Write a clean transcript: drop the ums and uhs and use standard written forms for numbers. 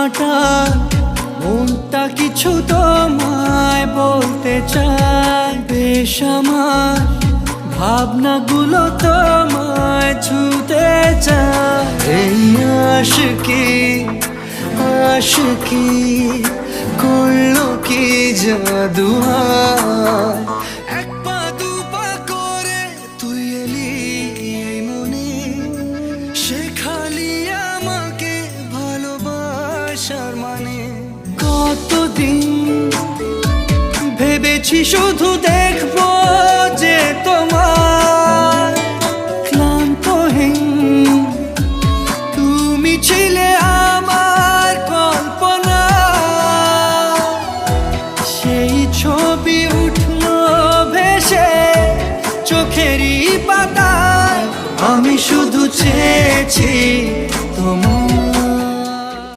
হঠাৎ মনটা কিছু তোমায় বলতে চায়। বেশ আমার ভাবনাগুলো তোমায় ছুতে চায়। এই আশিকি আশিকি করলো কি জাদু হায়। এক পা দু পা করে তুই এলি এই মনে, শেখালি আমাকে ভালোবাসার মানে। কতদিন ভেবেছি শুধু দেখবো